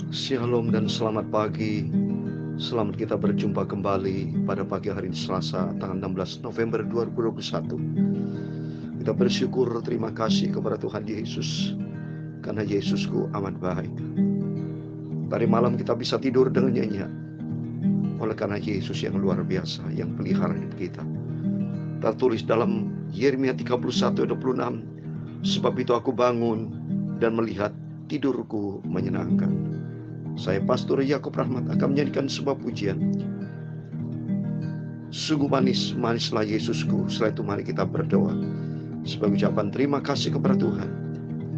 Shalom dan selamat pagi. Selamat kita berjumpa kembali pada pagi hari Selasa tanggal 16 November 2021. Kita bersyukur, terima kasih kepada Tuhan Yesus, karena Yesusku amat baik. Tadi malam kita bisa tidur dengan nyenyak oleh karena Yesus yang luar biasa, yang pelihara hidup kita. Tertulis dalam Yeremia 31:26, sebab itu aku bangun dan melihat tidurku menyenangkan. Saya Pastor Yakub Rahmat akan menyanyikan sebuah pujian. Sungguh manis, manislah Yesusku. Setelah itu mari kita berdoa sebagai ucapan terima kasih kepada Tuhan.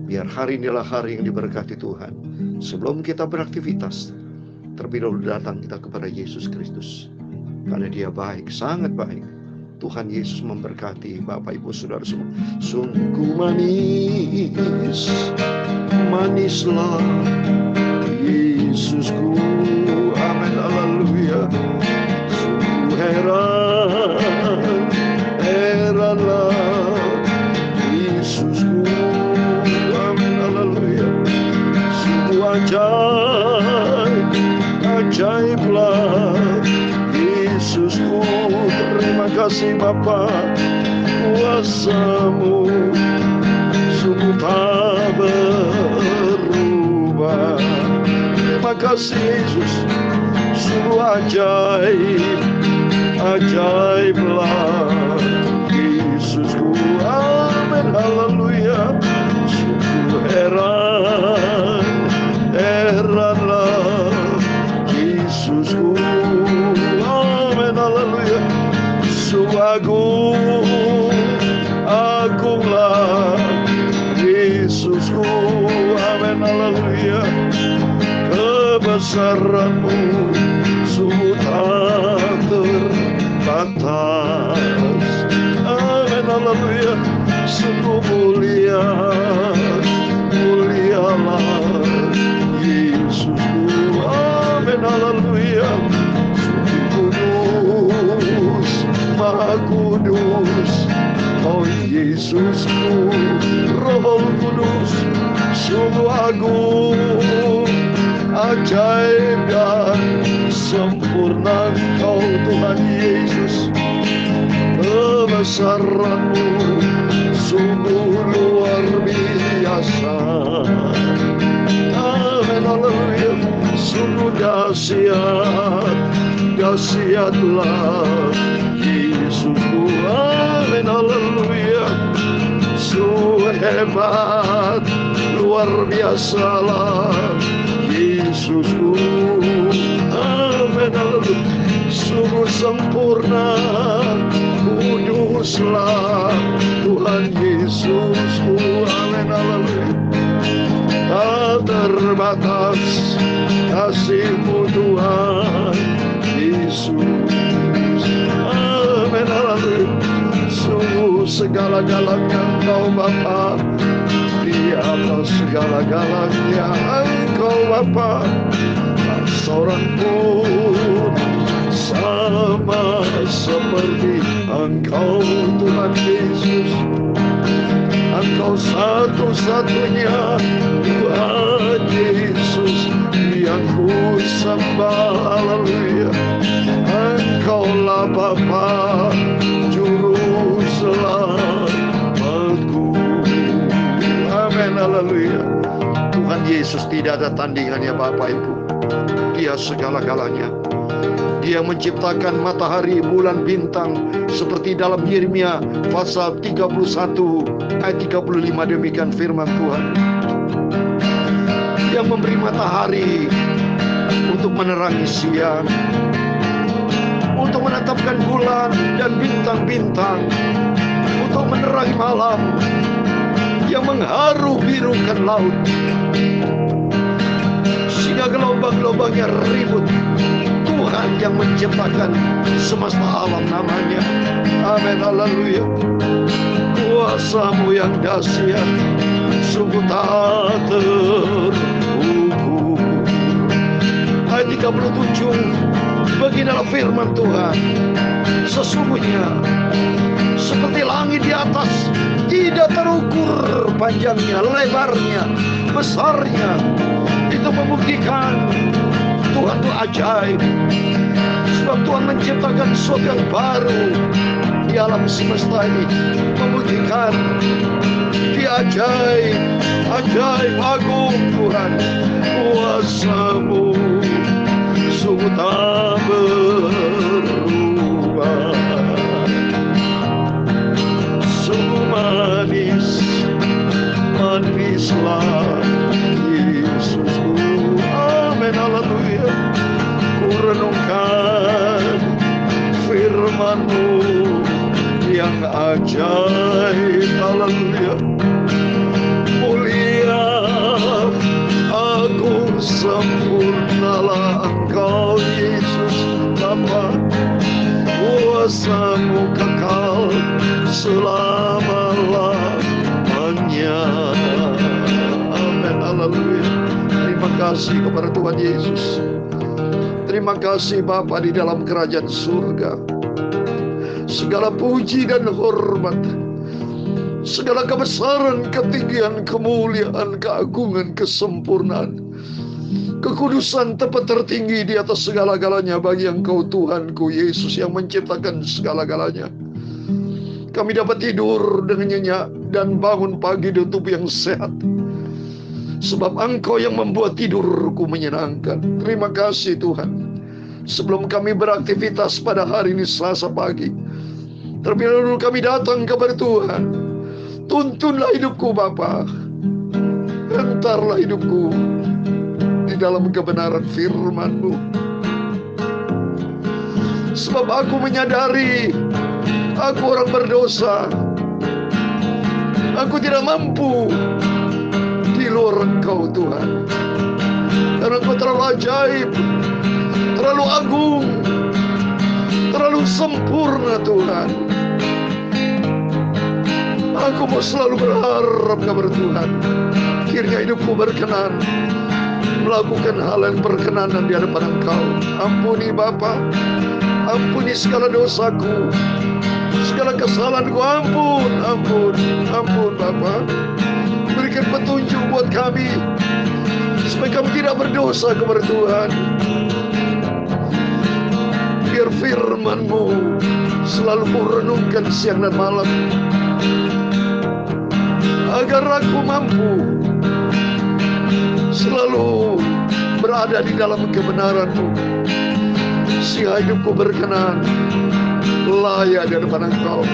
Biar hari inilah hari yang diberkati Tuhan. Sebelum kita beraktivitas, terlebih dahulu datang kita kepada Yesus Kristus, karena Dia baik, sangat baik. Tuhan Yesus memberkati Bapak Ibu Saudara semua. Sungguh manis, manislah Yesusku, amin, haleluya. Sungguh heran, heranlah Yesusku, amin, haleluya. Sungguh ajaib, ajaiblah Yesusku. Terima kasih Bapa, kuasa-Mu sungguh tak berubah. Terima kasih Yesus, sungguh ajaib, ajaiblah Yesusku, amin, haleluya. Sungguh heran, heranlah Yesusku, amin, haleluya. Sungguh agung, agunglah Yesusku, amin, haleluya. Kebesaran-Mu sungguh tak terbatas, amin, haleluya. Sungguh mulia, mulialah Yesusku, amin, haleluya. Sungguh kudus, maha kudus, oh Yesusku. Roh Kudus sungguh agung, ajaib dan sempurna Engkau Tuhan Yesus. Kebesaran-Mu sungguh luar biasa, amin, haleluya. Sungguh dahsyat, dahsyatlah Yesusku, amin, haleluya. Sungguh hebat, luar biasalah Yesusku, amin, haleluya. Sungguh sempurna, kuduslah Tuhan Yesusku, amin, haleluya. Tak terbatas kasih-Mu Tuhan Yesus, amin, haleluya. Sungguh segala-galanya Engkau Bapa, di atas segala-galanya Engkau Bapa. Tak seorang pun sama seperti Engkau Tuhan Yesus. Engkau satu-satunya Tuhan Yesus yang ku sembah, haleluya. Engkaulah Bapa, juru selamatku, amin, haleluya. Tuhan Yesus tidak ada tandingannya Bapak Ibu. Dia segala-galanya. Dia menciptakan matahari, bulan, bintang, seperti dalam Yeremia pasal 31 ayat 35, demikian firman Tuhan. Dia memberi matahari untuk menerangi siang, untuk menetapkan bulan dan bintang-bintang, untuk menerangi malam, yang mengharu birukan laut, sehingga gelombang-gelombangnya ribut. Tuhan yang menciptakan semesta alam namanya, amin, haleluya. Kuasa-Mu yang dahsyat sungguh tak terukur. Ayat 37, beginilah firman Tuhan, sesungguhnya seperti langit di atas, tidak terukur panjangnya, lebarnya, besarnya. Itu untuk membuktikan Tuhan itu ajaib. Sebab Tuhan menciptakan sesuatu yang baru di alam semesta ini, membuktikan Dia ajaib, ajaib agung Tuhan. Kuasa-Mu sungguh tak berubah, sungguh manis, manislah Yesusku. Amin, haleluya. Ku renungkan firman-Mu yang ajaib, haleluya. Mulia, agung, sempurnalah Engkau Yesus Bapa. Kuasa-Mu kekal selama-lamanya. Amin, haleluya. Terima kasih kepada Tuhan Yesus. Terima kasih Bapa di dalam kerajaan surga. Segala puji dan hormat, segala kebesaran, ketinggian, kemuliaan, keagungan, kesempurnaan, kekudusan tempat tertinggi di atas segala-galanya bagi Engkau Tuhanku Yesus yang menciptakan segala-galanya. Kami dapat tidur dengan nyenyak dan bangun pagi dengan tubuh yang sehat, sebab Engkau yang membuat tidurku menyenangkan. Terima kasih Tuhan. Sebelum kami beraktivitas pada hari ini Selasa pagi, terlebih dahulu kami datang kepada Tuhan. Tuntunlah hidupku Bapa, hentarlah hidupku di dalam kebenaran firman-Mu. Sebab aku menyadari aku orang berdosa. Aku tidak mampu di luar Engkau Tuhan. Karena Engkau terlalu ajaib, terlalu agung, terlalu sempurna Tuhan. Aku mau selalu berharap kepada Tuhan. Kiranya hidupku berkenan melakukan hal yang berkenanan di hadapan Engkau. Ampuni Bapa, ampuni segala dosaku, segala kesalahanku. Ampun, ampun, ampun Bapa. Berikan petunjuk buat kami supaya kami tidak berdosa kepada Tuhan. Biar firman-Mu selalu kurenungkan siang dan malam, agar aku mampu selalu berada di dalam kebenaran-Mu, sehingga hidupku berkenan layak di hadapan Engkau.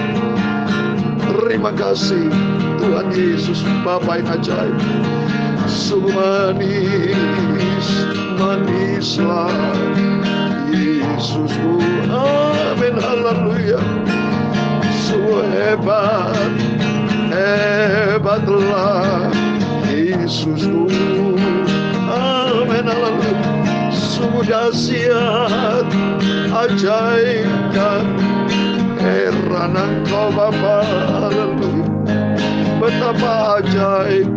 Terima kasih Tuhan Yesus, Bapa yang ajaib. Sungguh manis, manislah Yesusku. Amin, haleluya. Sungguh hebat, hebatlah Yesusku. Amin, haleluya. Sungguh dahsyat, ajaib dan heran Engkau Bapa. Haleluya. Betapa ajaib,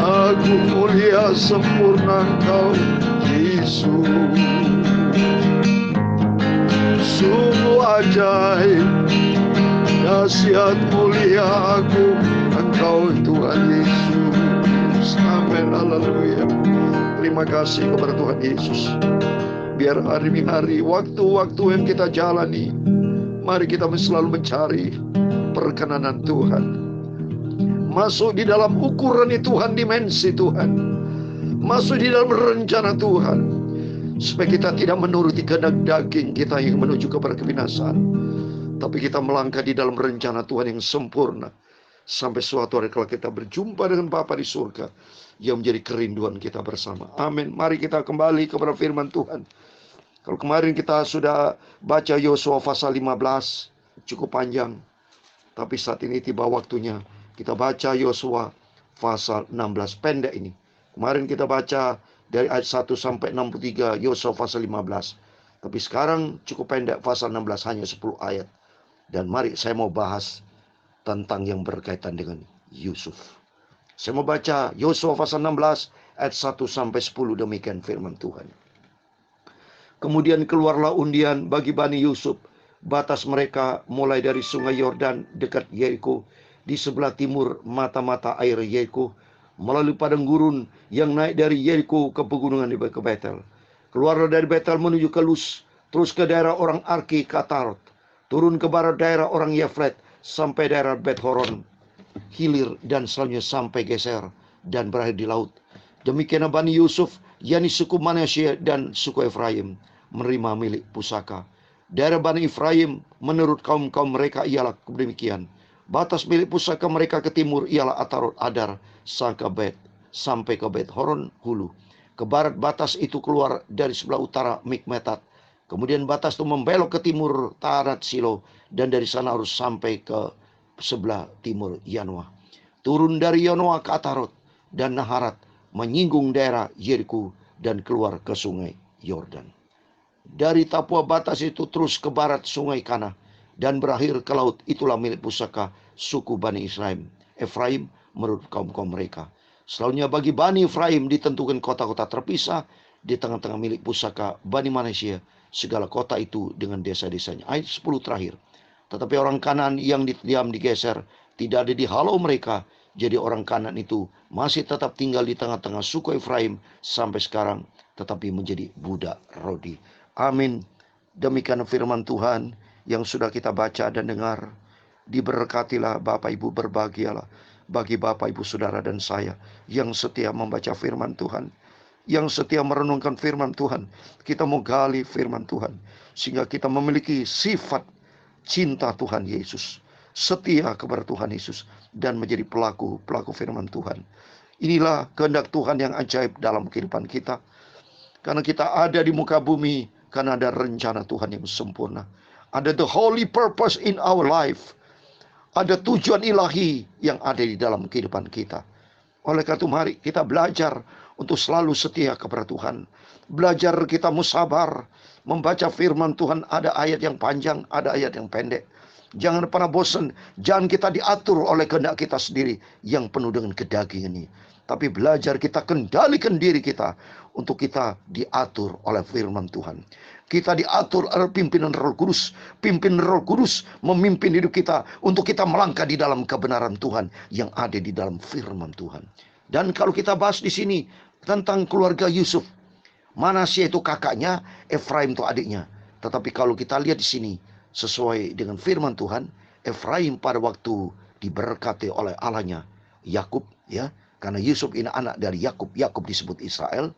agung, mulia, sempurna Engkau Yesus. Sungguh ajaib, dahsyat, mulia, agung Engkau Tuhan Yesus. Amin, haleluya. Terima kasih kepada Tuhan Yesus. Biar hari-hari, waktu-waktu yang kita jalani, mari kita selalu mencari perkenanan Tuhan. Masuk di dalam ukuran Tuhan, dimensi Tuhan. Masuk di dalam rencana Tuhan, supaya kita tidak menuruti kehendak daging kita yang menuju kepada kebinasaan, tapi kita melangkah di dalam rencana Tuhan yang sempurna, sampai suatu hari kalau kita berjumpa dengan Bapa di surga, yang menjadi kerinduan kita bersama. Amin. Mari kita kembali kepada firman Tuhan. Kalau kemarin kita sudah baca Yosua pasal 15, cukup panjang, tapi saat ini tiba waktunya kita baca Yosua pasal 16, pendek ini. Kemarin kita baca dari ayat 1 sampai 63 Yosua pasal 15. Tapi sekarang cukup pendek, pasal 16 hanya 10 ayat. Dan mari saya mau bahas tentang yang berkaitan dengan Yusuf. Saya mau baca Yosua pasal 16 ayat 1 sampai 10, demikian firman Tuhan. Kemudian keluarlah undian bagi Bani Yusuf. Batas mereka mulai dari sungai Yordan dekat Yeriko, di sebelah timur mata-mata air Yeriko, melalui padang gurun yang naik dari Yeriko ke pegunungan ke Betel. Keluarlah dari Betel menuju ke Luz, terus ke daerah orang Arki ke Atarot, turun ke barat daerah orang Yaflet sampai daerah Bet Horon, hilir dan selanjutnya sampai Geser dan berakhir di laut. Demikian Bani Yusuf, yakni suku Manasye dan suku Efraim, menerima milik pusaka. Daerah Bani Efraim menurut kaum-kaum mereka ialah demikian. Batas milik pusaka mereka ke timur ialah Atarot Adar sampai ke Bet Horon hulu. Ke barat batas itu keluar dari sebelah utara Mikmetat. Kemudian batas itu membelok ke timur Tarat Silo, dan dari sana harus sampai ke sebelah timur Yanoah. Turun dari Yanoah ke Atarot dan Naharat, menyinggung daerah Yeriko dan keluar ke sungai Yordan. Dari Tapua batas itu terus ke barat sungai Kana dan berakhir ke laut. Itulah milik pusaka suku Bani Efraim menurut kaum-kaum mereka. Selanjutnya bagi Bani Efraim ditentukan kota-kota terpisah di tengah-tengah milik pusaka Bani Manasye, segala kota itu dengan desa-desanya. Ayat 10 terakhir. Tetapi orang Kanaan yang diam digeser, tidak ada di halau mereka. Jadi orang Kanaan itu masih tetap tinggal di tengah-tengah suku Efraim sampai sekarang, tetapi menjadi budak Rodi. Amin. Demikian firman Tuhan yang sudah kita baca dan dengar. Diberkatilah Bapak Ibu, berbahagialah bagi Bapak Ibu Saudara dan saya yang setia membaca firman Tuhan, yang setia merenungkan firman Tuhan. Kita mau gali firman Tuhan sehingga kita memiliki sifat cinta Tuhan Yesus, setia kepada Tuhan Yesus, dan menjadi pelaku firman Tuhan. Inilah kehendak Tuhan yang ajaib dalam kehidupan kita. Karena kita ada di muka bumi, karena ada rencana Tuhan yang sempurna. Ada the holy purpose in our life. Ada tujuan ilahi yang ada di dalam kehidupan kita. Oleh karena itu mari kita belajar untuk selalu setia kepada Tuhan. Belajar kita musabar, membaca firman Tuhan. Ada ayat yang panjang, ada ayat yang pendek. Jangan pernah bosan. Jangan kita diatur oleh kehendak kita sendiri yang penuh dengan kedagingan ini. Tapi belajar kita kendalikan diri kita untuk kita diatur oleh firman Tuhan. Kita diatur oleh pimpinan Roh Kudus. Pimpinan Roh Kudus memimpin hidup kita untuk kita melangkah di dalam kebenaran Tuhan yang ada di dalam firman Tuhan. Dan kalau kita bahas di sini tentang keluarga Yusuf, Manasye itu kakaknya, Efraim itu adiknya. Tetapi kalau kita lihat di sini sesuai dengan firman Tuhan, Efraim pada waktu diberkati oleh Allahnya Yakub, ya, karena Yusuf ini anak dari Yakub. Yakub disebut Israel,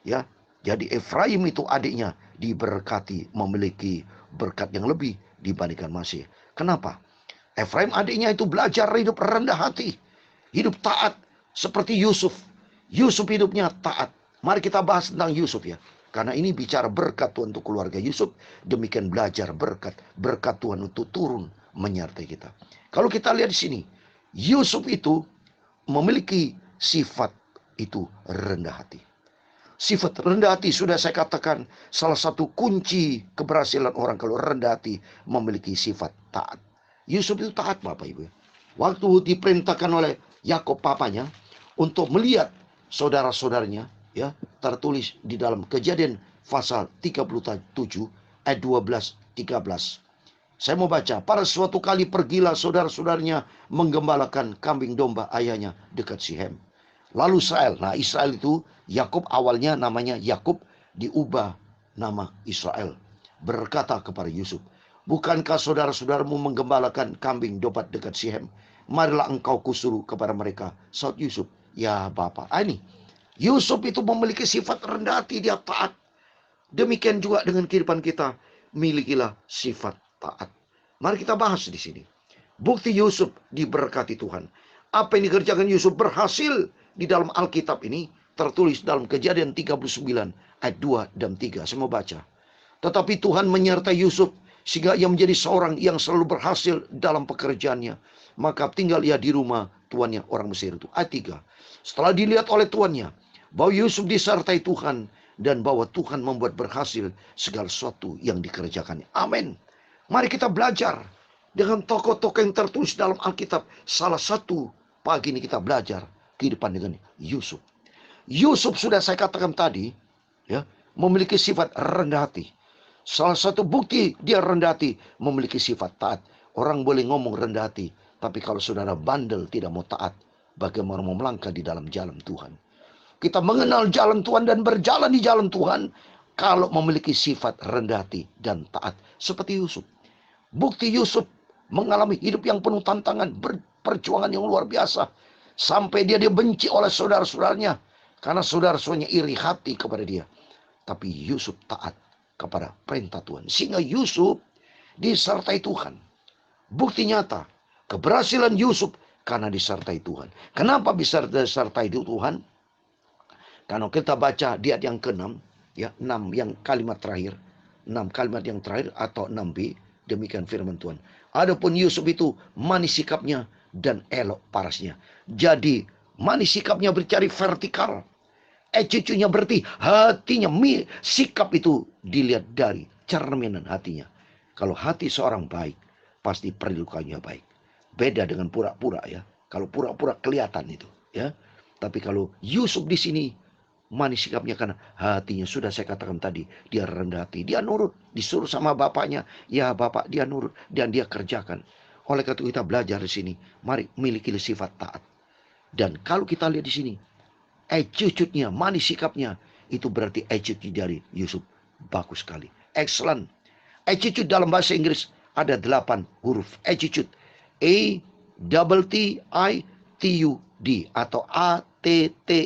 ya. Jadi Efraim itu adiknya diberkati, memiliki berkat yang lebih dibandingkan Manasye. Kenapa? Efraim adiknya itu belajar hidup rendah hati, hidup taat seperti Yusuf. Yusuf hidupnya taat. Mari kita bahas tentang Yusuf, ya. Karena ini bicara berkat Tuhan untuk keluarga Yusuf. Demikian belajar berkat Tuhan untuk turun menyertai kita. Kalau kita lihat di sini, Yusuf itu memiliki sifat itu rendah hati. Sifat rendah hati sudah saya katakan salah satu kunci keberhasilan orang kalau rendah hati memiliki sifat taat. Yusuf itu taat, Bapak Ibu. Waktu diperintahkan oleh Yakub papanya untuk melihat saudara-saudaranya, ya, tertulis di dalam Kejadian pasal 37 ayat 12-13. Saya mau baca. Pada suatu kali pergilah saudara-saudaranya menggembalakan kambing domba ayahnya dekat Sihem. Lalu Israel. Nah, Israel itu Yakub awalnya namanya Yakub, diubah nama Israel. Berkata kepada Yusuf, bukankah saudara-saudaramu menggembalakan kambing domba dekat Sihem? Marilah engkau kusuruh kepada mereka. Saud Yusuf, ya Bapak. Ini Yusuf itu memiliki sifat rendah hati, dia taat. Demikian juga dengan kehidupan kita, milikilah sifat taat. Mari kita bahas di sini. Bukti Yusuf diberkati Tuhan. Apa yang dikerjakan Yusuf berhasil di dalam Alkitab ini tertulis dalam Kejadian 39 ayat 2 dan 3. Saya mau baca. Tetapi Tuhan menyertai Yusuf sehingga ia menjadi seorang yang selalu berhasil dalam pekerjaannya. Maka tinggal ia di rumah tuannya orang Mesir itu. Ayat 3. Setelah dilihat oleh tuannya bahwa Yusuf disertai Tuhan dan bahwa Tuhan membuat berhasil segala sesuatu yang dikerjakannya. Amin. Mari kita belajar dengan tokoh-tokoh yang tertulis dalam Alkitab. Salah satu pagi ini kita belajar kehidupan dengan Yusuf. Yusuf sudah saya katakan tadi, ya, memiliki sifat rendah hati. Salah satu bukti dia rendah hati, memiliki sifat taat. Orang boleh ngomong rendah hati, tapi kalau saudara bandel tidak mau taat, bagaimana mau melangkah di dalam jalan Tuhan. Kita mengenal jalan Tuhan dan berjalan di jalan Tuhan kalau memiliki sifat rendah hati dan taat seperti Yusuf. Bukti Yusuf mengalami hidup yang penuh tantangan, perjuangan yang luar biasa. Sampai dia dibenci oleh saudara-saudaranya karena saudara-saudaranya iri hati kepada dia. Tapi Yusuf taat kepada perintah Tuhan. Sehingga Yusuf disertai Tuhan. Bukti nyata keberhasilan Yusuf karena disertai Tuhan. Kenapa bisa disertai Tuhan? Karena kita baca di ayat yang ke-6, ya, 6 yang kalimat terakhir, 6 kalimat yang terakhir atau 6b, demikian firman Tuhan. Adapun Yusuf itu manis sikapnya dan elok parasnya. Jadi manis sikapnya bercari vertikal. Cucunya berarti hatinya, sikap itu dilihat dari cerminan hatinya. Kalau hati seorang baik, pasti perilakunya baik. Beda dengan pura-pura ya. Kalau pura-pura kelihatan itu, ya. Tapi kalau Yusuf di sini manis sikapnya karena hatinya, sudah saya katakan tadi, dia rendah hati, dia nurut, disuruh sama bapaknya, ya bapak, dia nurut dan dia kerjakan. Oleh karena itu kita belajar di sini, mari miliki sifat taat. Dan kalau kita lihat di sini, attitude-nya, manis sikapnya, itu berarti attitude dari Yusuf bagus sekali, excellent. Attitude dalam bahasa Inggris ada 8 huruf attitude, A-T-T-I-T-U-D atau A-T-T-I-T-U-D-E.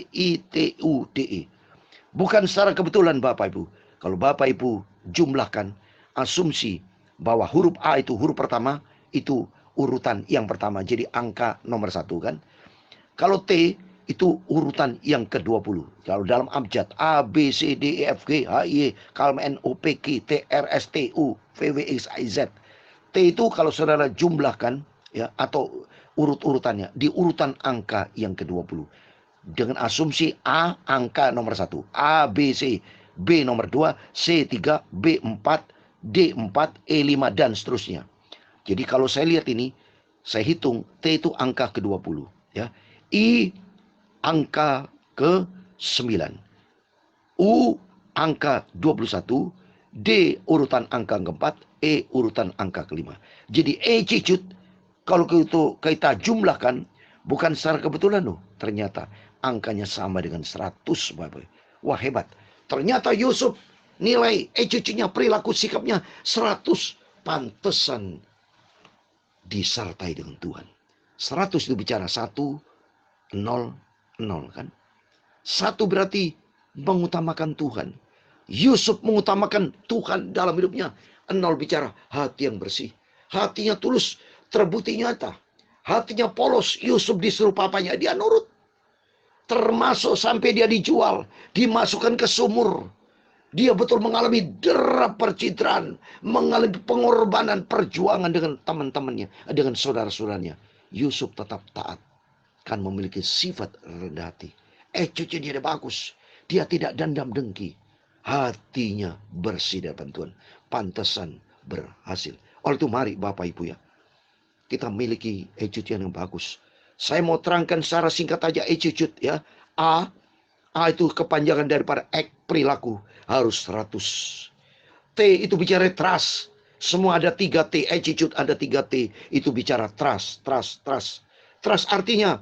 Bukan secara kebetulan Bapak Ibu. Kalau Bapak Ibu jumlahkan, asumsi bahwa huruf A itu huruf pertama, itu urutan yang pertama, jadi angka nomor 1 kan. Kalau T itu urutan yang ke-20. Kalau dalam abjad A, B, C, D, E, F, G, H, I, K, L, M, N, O, P, Q, T, R, S, T, U, V, W, X, Y, Z. T itu kalau saudara jumlahkan, ya, atau urut-urutannya di urutan angka yang ke-20. Dengan asumsi A angka nomor 1, A, B, C, B nomor 2, C 3, B 4, D 4, E 5 dan seterusnya. Jadi kalau saya lihat ini, saya hitung T itu angka ke-20, ya. I angka ke-9, U angka 21, D urutan angka ke-4, E urutan angka ke-5. Jadi attitude kalau kita jumlahkan bukan secara kebetulan loh, ternyata angkanya sama dengan 100. Wah hebat. Ternyata Yusuf nilai attitude-nya, perilaku sikapnya 100. Pantesan disertai dengan Tuhan. 100 itu bicara 1, 0, 0 kan. 1 berarti mengutamakan Tuhan. Yusuf mengutamakan Tuhan dalam hidupnya. 0 bicara hati yang bersih. Hatinya tulus, terbukti nyata. Hatinya polos. Yusuf disuruh papanya, dia nurut. Termasuk sampai dia dijual, dimasukkan ke sumur. Dia betul mengalami dera percitraan, mengalami pengorbanan, perjuangan dengan teman-temannya, dengan saudara-saudaranya. Yusuf tetap taat, kan memiliki sifat rendah hati. Cucunya dia bagus, dia tidak dendam dengki, hatinya bersih di hadapan Tuhan. Pantesan berhasil. Oleh itu mari Bapak Ibu ya, kita miliki attitude yang bagus. Saya mau terangkan secara singkat aja attitude ya. A itu kepanjangan daripada act, perilaku, harus 100. T itu bicara trust. Semua ada 3 T, attitude ada 3 T. Itu bicara trust. Trust artinya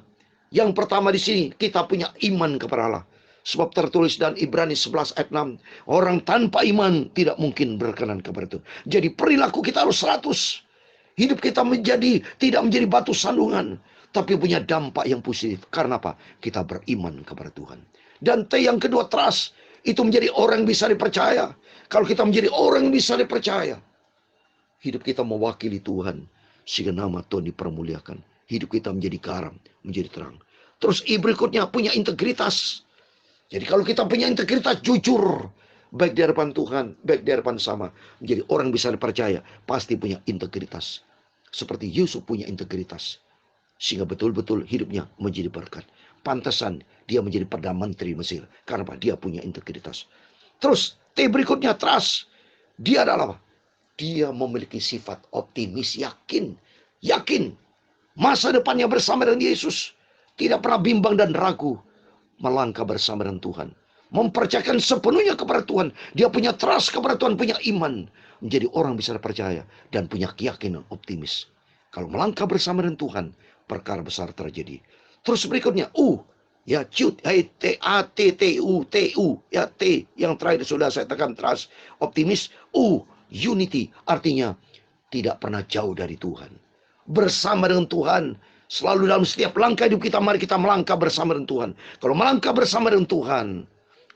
yang pertama di sini kita punya iman kepada Allah. Sebab tertulis dan Ibrani 11 ayat 6, orang tanpa iman tidak mungkin berkenan kepada Tuhan. Jadi perilaku kita harus 100. Hidup kita tidak menjadi batu sandungan, tapi punya dampak yang positif. Karena apa? Kita beriman kepada Tuhan. Dan T yang kedua, trust. Itu menjadi orang yang bisa dipercaya. Kalau kita menjadi orang yang bisa dipercaya, hidup kita mewakili Tuhan, sehingga nama Tuhan dipermuliakan. Hidup kita menjadi garam, menjadi terang. Terus I berikutnya punya integritas. Jadi kalau kita punya integritas, jujur, baik di hadapan Tuhan, baik di hadapan sama, menjadi orang yang bisa dipercaya, pasti punya integritas. Seperti Yusuf punya integritas, sehingga betul-betul hidupnya menjadi berkat. Pantesan dia menjadi Perdana Menteri Mesir, karena apa? Dia punya integritas. Terus T berikutnya trust. Dia adalah, dia memiliki sifat optimis, yakin masa depannya bersama dengan Yesus. Tidak pernah bimbang dan ragu, melangkah bersama dengan Tuhan, mempercayakan sepenuhnya kepada Tuhan. Dia punya trust kepada Tuhan, punya iman, menjadi orang bisa dipercaya, dan punya keyakinan optimis. Kalau melangkah bersama dengan Tuhan, perkara besar terjadi. Terus berikutnya ya cute, T-A-T-T-U, ya T yang terakhir sudah saya tekan, trust, optimis. Unity, artinya tidak pernah jauh dari Tuhan. Bersama dengan Tuhan, selalu dalam setiap langkah hidup kita, mari kita melangkah bersama dengan Tuhan. Kalau melangkah bersama dengan Tuhan,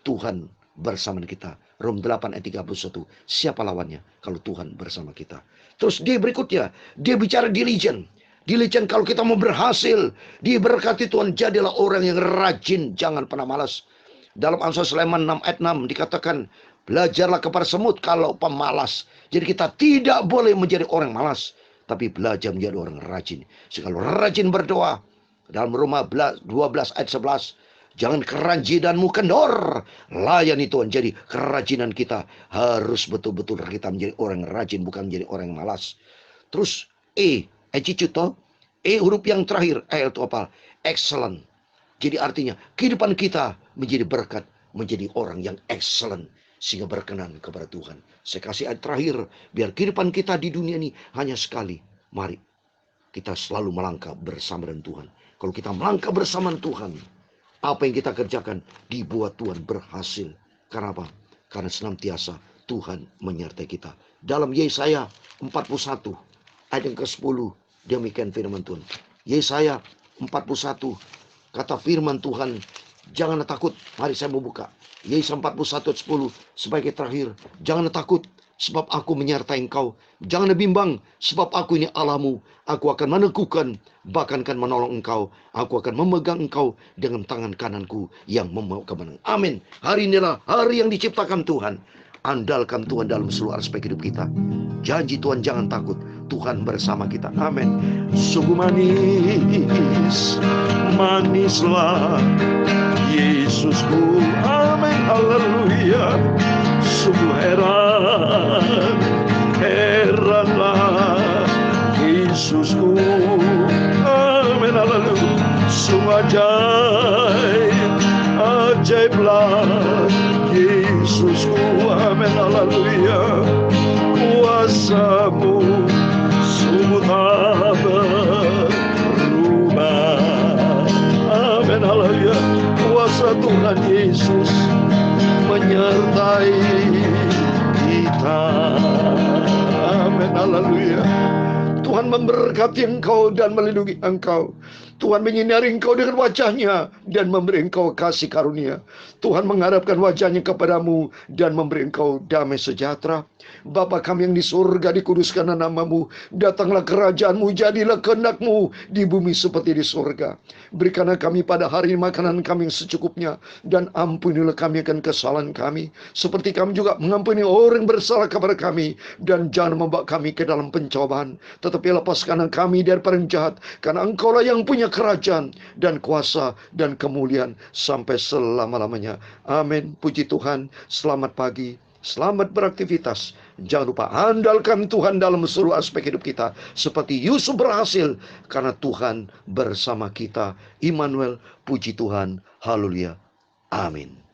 Tuhan bersama dengan kita. Rom 8 ayat 31. Siapa lawannya kalau Tuhan bersama kita? Terus dia berikutnya, dia bicara diligent. Diligent, kalau kita mau berhasil, diberkati Tuhan, jadilah orang yang rajin, jangan pernah malas. Dalam Amsal Sulaiman 6 ayat 6 dikatakan, belajarlah kepada semut kalau pemalas. Jadi kita tidak boleh menjadi orang malas, tapi belajar menjadi orang rajin. Kalau rajin berdoa, dalam Roma 12 ayat 11, jangan kerajidanmu kendor, layani Tuhan. Jadi kerajinan kita harus betul-betul kita menjadi orang rajin, bukan menjadi orang malas. Terus attitude, huruf yang terakhir, itu apa? Excellent. Jadi artinya kehidupan kita menjadi berkat, menjadi orang yang excellent, sehingga berkenan kepada Tuhan. Saya kasih ayat terakhir, biar kehidupan kita di dunia ini hanya sekali. Mari kita selalu melangkah bersama dengan Tuhan. Kalau kita melangkah bersama Tuhan, apa yang kita kerjakan dibuat Tuhan berhasil. Karena apa? Karena senantiasa Tuhan menyertai kita. Dalam Yesaya 41 ayat yang ke-10, demikian firman Tuhan. Yesaya 41, kata firman Tuhan, janganlah takut. Mari saya membuka Yesaya 41 ayat 10 sebagai terakhir. Janganlah takut, sebab aku menyertai engkau. Janganlah bimbang, sebab aku ini Allahmu. Aku akan meneguhkan, bahkan akan menolong engkau. Aku akan memegang engkau dengan tangan kananku yang membawa kemenangan. Amin. Hari inilah hari yang diciptakan Tuhan. Andalkan Tuhan dalam seluruh aspek hidup kita. Janji Tuhan, jangan takut. Tuhan bersama kita. Amin. Sungguh manis, manislah Yesusku. Amin. Haleluya. Sungguh heran, heranlah Yesusku. Amin. Haleluya. Sungguh ajaib, ajaiblah Yesusku. Amin. Haleluya. Kuasamu sungguh tak berubah. Amin. Haleluya. Kuasa Tuhan Yesus menyertai kita. Amin. Haleluya. Tuhan memberkati engkau dan melindungi engkau. Tuhan menyinari engkau dengan wajahnya dan memberi engkau kasih karunia. Tuhan mengharapkan wajahnya kepadamu dan memberi engkau damai sejahtera. Bapa kami yang di surga, dikuduskanlah namamu. Datanglah kerajaanmu, jadilah kehendakmu di bumi seperti di surga. Berikanlah kami pada hari ini makanan kami yang secukupnya. Dan ampunilah kami akan kesalahan kami, seperti kami juga mengampuni orang yang bersalah kepada kami. Dan jangan membawa kami ke dalam pencobaan, tetapi lepaskanlah kami daripada yang jahat. Karena engkaulah yang punya kerajaan dan kuasa dan kemuliaan sampai selama-lamanya. Amin. Puji Tuhan. Selamat pagi. Selamat beraktivitas. Jangan lupa andalkan Tuhan dalam seluruh aspek hidup kita. Seperti Yusuf berhasil karena Tuhan bersama kita. Immanuel, puji Tuhan. Haleluya. Amin.